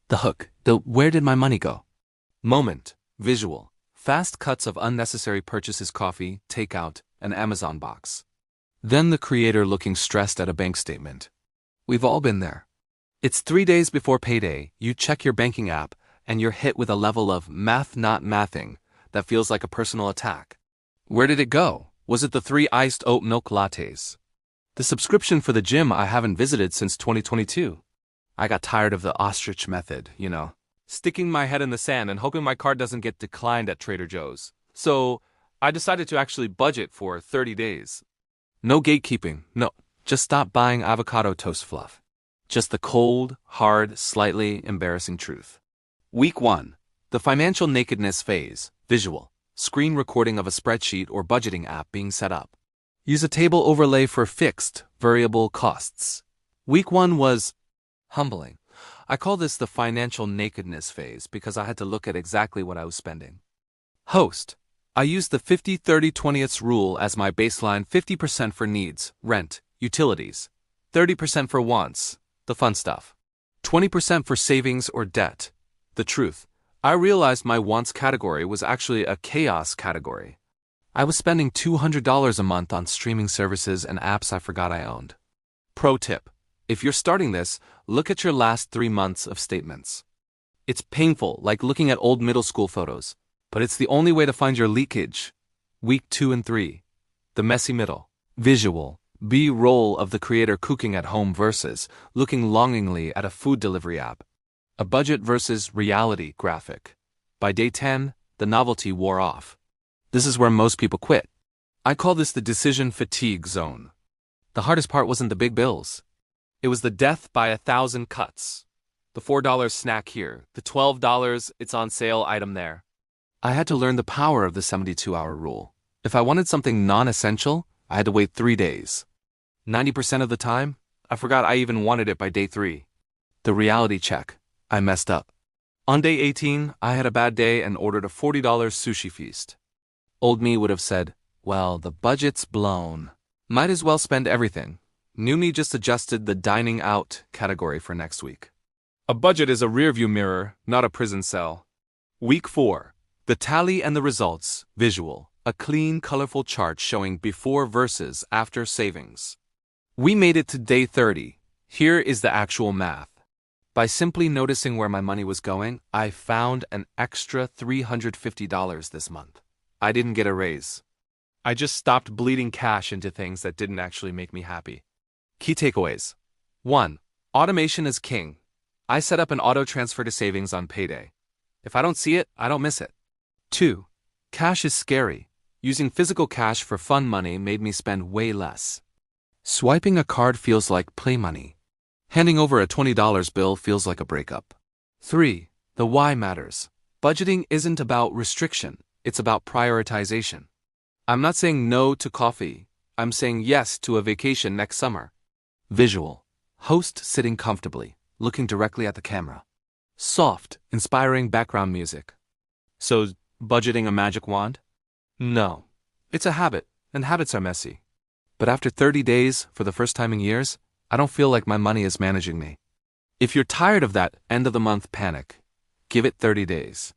The hook, the where did my money go? Moment, visual, fast cuts of unnecessary purchases, coffee, takeout, an Amazon box. Then the creator looking stressed at a bank statement. We've all been there. It's 3 days before payday, you check your banking app, and you're hit with a level of math not mathing that feels like a personal attack. Where did it go? Was it the 3 iced oat milk lattes? The subscription for the gym I haven't visited since 2022? I got tired of the ostrich method, sticking my head in the sand and hoping my card doesn't get declined at Trader Joe's. So I decided to actually budget for 30 days. No gatekeeping, no, just stop buying avocado toast fluff. Just the cold, hard, slightly embarrassing truth. Week 1. The financial nakedness phase. Visual. Screen recording of a spreadsheet or budgeting app being set up. Use a table overlay for fixed, variable costs. Week 1 was humbling. I call this the financial nakedness phase because I had to look at exactly what I was spending. Host. I used the 50-30-20ths rule as my baseline: 50% for needs, rent, utilities, 30% for wants, the fun stuff, 20% for savings or debt. The truth, I realized my wants category was actually a chaos category. I was spending $200 a month on streaming services and apps I forgot I owned. Pro tip: if you're starting this, look at your last 3 months of statements. It's painful, like looking at old middle school photos, but it's the only way to find your leakage. Week 2 and 3. The messy middle. Visual. B-roll of the creator cooking at home versus looking longingly at a food delivery app. A budget versus reality graphic. By day 10, the novelty wore off. This is where most people quit. I call this the decision fatigue zone. The hardest part wasn't the big bills. It was the death by 1,000 cuts. The $4 snack here, the $12 it's on sale item there. I had to learn the power of the 72-hour rule. If I wanted something non-essential, I had to wait 3 days. 90% of the time, I forgot I even wanted it by day 3. The reality check. I messed up. On day 18, I had a bad day and ordered a $40 sushi feast. Old me would have said, well, the budget's blown. Might as well spend everything. New me just adjusted the dining out category for next week. A budget is a rearview mirror, not a prison cell. Week 4. The tally and the results. Visual. A clean, colorful chart showing before versus after savings. We made it to day 30. Here is the actual math. By simply noticing where my money was going, I found an extra $350 this month. I didn't get a raise. I just stopped bleeding cash into things that didn't actually make me happy. Key takeaways. 1. Automation is king. I set up an auto transfer to savings on payday. If I don't see it, I don't miss it. 2. Cash is scary. Using physical cash for fun money made me spend way less. Swiping a card feels like play money. Handing over a $20 bill feels like a breakup. 3. The why matters. Budgeting isn't about restriction, it's about prioritization. I'm not saying no to coffee, I'm saying yes to a vacation next summer. Visual. Host sitting comfortably, looking directly at the camera. Soft, inspiring background music. So, budgeting a magic wand? No. It's a habit, and habits are messy. But after 30 days, for the first time in years, I don't feel like my money is managing me. If you're tired of that end-of-the-month panic, give it 30 days.